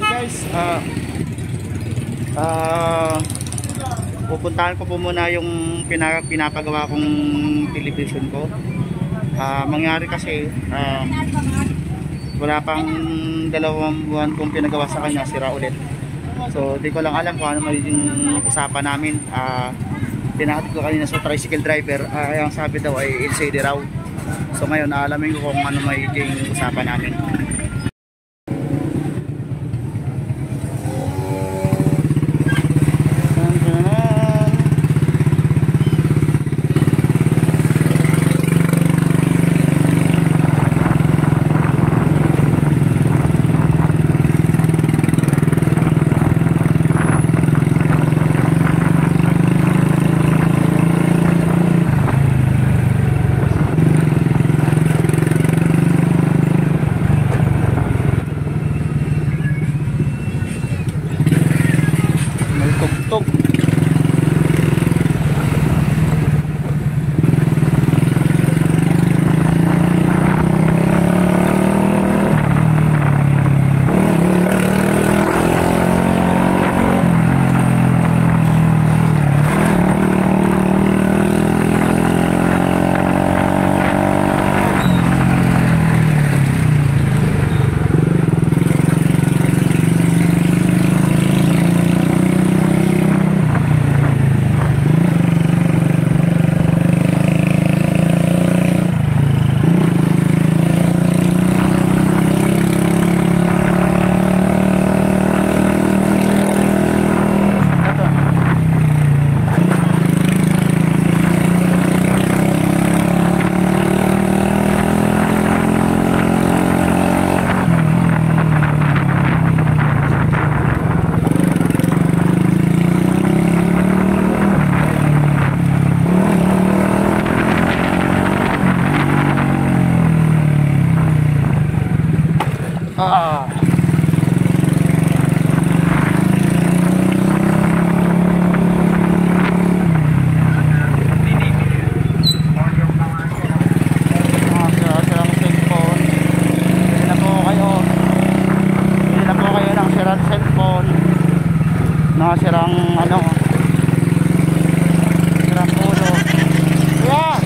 Guys, pupuntahan ko po muna yung pinapagawa kong television ko. Mangyari kasi wala pang 2 buwan kong pinagawa sa kanya, sira ulit. So di ko lang alam kung ano magiging usapan namin. Pinahatid ko kanina sa tricycle driver, ang sabi daw ay LCD raw. So ngayon alamin ko kung ano magiging usapan namin. Tugtog. Nakasirang ano, sirang ulo. Yeah.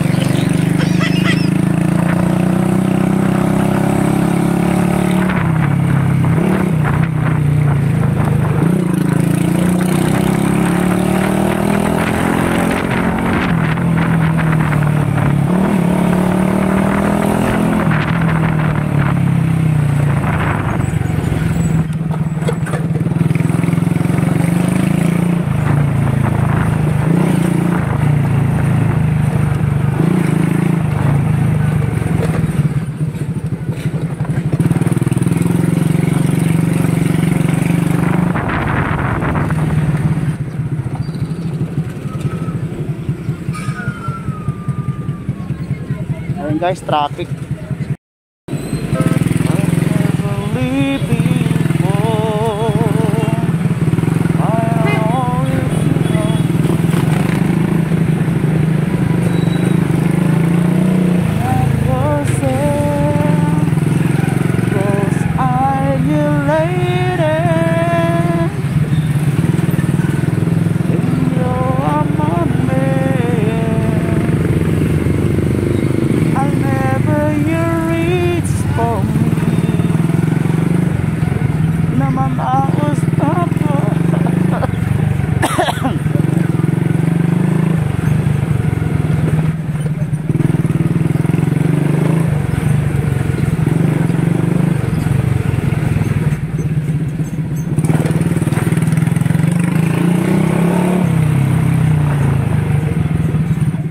Ayun guys, traffic.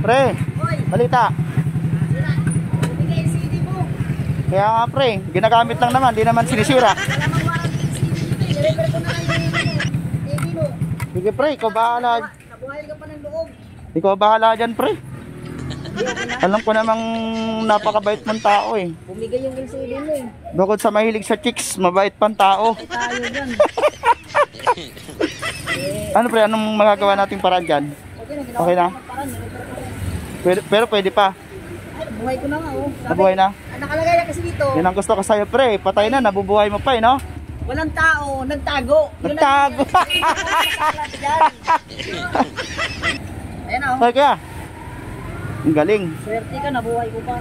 Pre, balita. Kaya nga pre, ginagamit lang naman, di naman sinisira. Sige pre, ikaw bahala. Nabuhay ka pa ng loob. Ikaw bahala dyan pre. Alam ko namang napakabait mong tao eh. Bumigay yung LCD mo eh. Bukod sa mahilig sa chicks, mabait pang tao. Tayo dyan. Ano pre, anong magagawa nating paraan dyan? Okay na? Pero pwede pa. Ay, nabuhay ko na nga oh. Nabuhay na? Nakalagay na kasi dito. Yan ang gusto ko sa'yo pre, patay na, nabubuhay mo pa eh no? Walang tao, nagtago. Yun Nagtago. ang- Ayan o. Ay kaya. Ang galing. Swerte ka, nabuhay ko pa.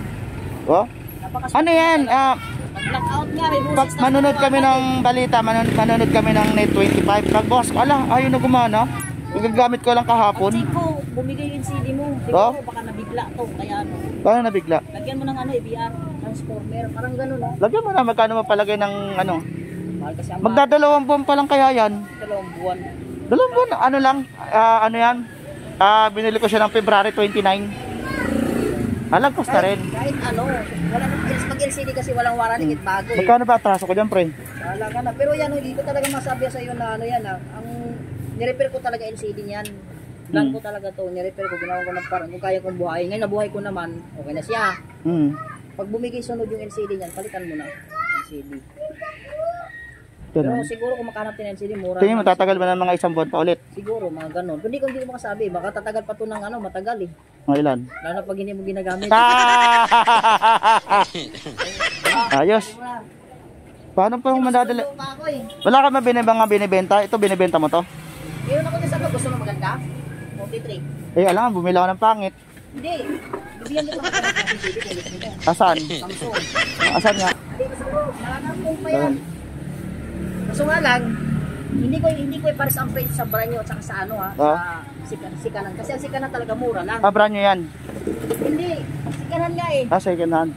Oh. Napakaswerte Ano yan? talaga. Nag-blackout nga, may Pag busis na manunod kami nakuha ng balita, manunod kami ng Net 25. Pag boss ko, ala, ayaw na gumana. Gagamit ko lang Pag kahapon. check ko, bumigay yung CD mo. Oh? Siguro baka nabigla to, kaya ano. Paano nabigla? Lagyan mo ng ano, ABR, transformer, parang gano'n no. Lagyan mo na, magkano mapalagay ng ano. Mahal kasi ang Magdadalawang buwan pa lang kaya yan. 2 buwan. Dalawang buwan, ano lang, ano yan? Binili ko siya ng February 29. Halagpas na rin. Kahit ano, wala na, pag LCD kasi walang warranty, kahit bago eh. Magkano ba atraso ko dyan, pre? Wala ka na. Pero yan, hindi ko talaga masabi sa iyo na ano yan ang nirepair ko talaga LCD niyan. Blanco talaga to, nirepair ko, ginawa ko ng parang kung kaya kong buhayin. Ngayon nabuhay ko naman, okay na siya. Pag bumigay sunod yung LCD niyan, palitan mo na LCD. Pero siguro kung makahanap din LCD, mura. Tingin mo, tatagal ba ng mga isang buwan pa ulit? Siguro, mga ganon. Hindi ko makasabi, baka tatagal pa to ng ano, matagal eh. Mga ilan? Lalo na pag hindi mo ginagamit. Ayos. Paano pa kung madadala? Gusto pa ako eh. Wala ka ba binibenta? Ito, binibenta mo to? Ngayon ako din sa gusto mo maganda? 43. Eh, alam, bumili ako ng pangit. Hindi. Bibigyan ko pa ng LCD kung gusto mo. Asan? Samsung. Asan nga? Hindi gusto mo. Nakakapong pa yan. Kaso nga lang, hindi ko ipares ang price sa brand nyo at saka sa ano ha, sa sikanan. Kasi ang sikanan talaga mura lang. Brand nyo yan? Hindi, sikanan nga eh. Second hand.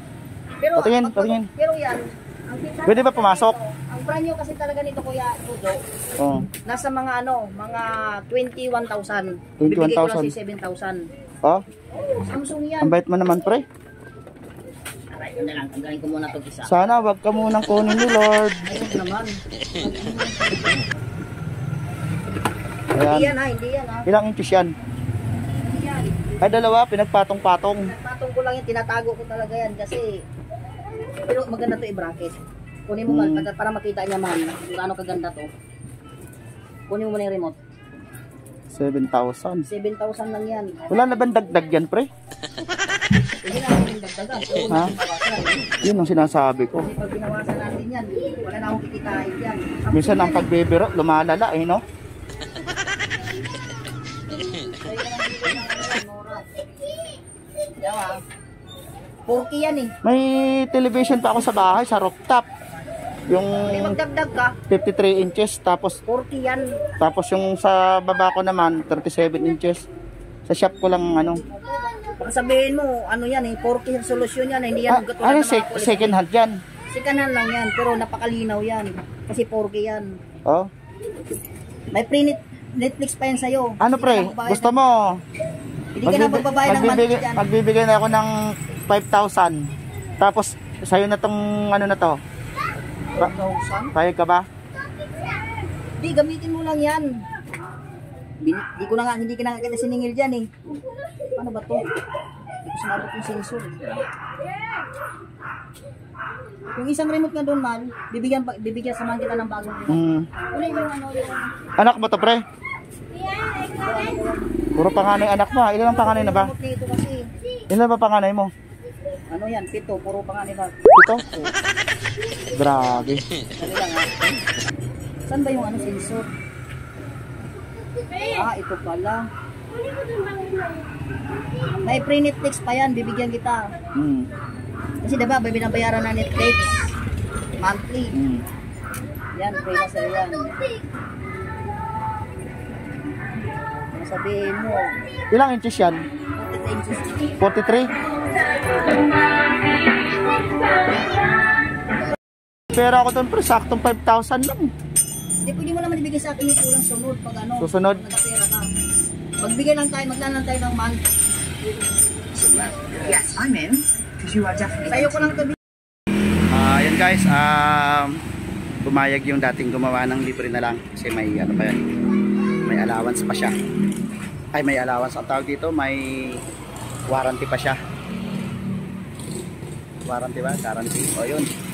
Pero, Patingin. pero yan, ang kita Pwede ba pumasok? Ang brand nyo kasi talaga nito Kuya Tudo, Oo. nasa mga ano, mga 21,000. 21,000. Bibigay ko lang si 7,000. Oh, Samsung yan. ang bait mo naman, pre. Aray, yun na lang, tanggalin ko muna itong isa. Sana wag ka munang kunin ni Lord. Ayun naman. Ayan. Hindi yan ha, hindi yan ha. Ilang inches yan? Hindi yan. Ay, dalawa, pinagpatong-patong. Patong ko lang yan, tinatago ko talaga yan kasi pero maganda to i-bracket. Kunin mo para makita niya man kung ano kaganda to. Kunin mo muna yung remote. 7,000. 7,000 lang yan. Wala na bang dagdag yan, pre? Hindi na natin dagdagan. So, Ha? Yun ang sinasabi ko. kasi pag binawasan natin yan, wala na akong kikitain yan. Minsan ang pagbibiro, lumalala eh, no? Yawa. 4K yan eh. May television pa ako sa bahay, sa rooftop. Yung Hindi magdagdag ka. 53 inches, tapos 4K yan. yung sa baba ko naman, 37 inches. Sa shop ko lang, ano. Baka sabihin mo, ano yan eh, 4K yung solusyon yan. Hindi yan katulad Ano, ng mga quality. second hand yan? Sikanan lang yan, pero napakalinaw yan. Kasi 4K yan. Oh. May pre Netflix pa yan sa'yo. Ano, pre? Gusto mo? Hindi ka na magbabayad ng monthly dyan. Magbibigay na ako ng 5,000. Tapos, sa'yo na tong, ano na to. 1,000? Payag ka ba? Hindi, gamitin mo lang yan. Hindi ko na nga, hindi ka na kita siningil dyan eh. Paano ba to? Hindi ko sinabot yung sensor. Yung isang remote nga doon, man, bibigyan samahan kita ng bagong remote. Uli mo yung ano yung... Anak mo to, pre? Puro panganay anak mo. Ilan ang panganay na ba? Remote nito kasi, Ilan ba panganay mo? ano yan, 7, puro pa nga ba? Ito? Grabe. Dali lang ha. Saan ba yung ano sensor? Ah, ito pala. May free Netflix pa yan, bibigyan kita. Kasi diba, may binabayaran na Netflix monthly. Yan, free na sa'yo yan. Ano sabihin mo? Ilang inches yan? 43 inches. 43? Pera ako doon, pre, saktong 5,000 lang. Hindi, pwede mo naman ibigay sa akin yung kulang sunod pag ano. Susunod? Nagkapera ka. Magbigay lang tayo, maglalan tayo ng month. Yes, I'm in. Because you are definitely. Sa'yo ko lang ito. Ayan guys, pumayag yung dating gumawa ng libre na lang. Kasi may, ano pa yan, may allowance pa siya. Ay, may allowance. Ang tawag dito, may warranty pa siya. Warranty ba? Guarantee. O yun.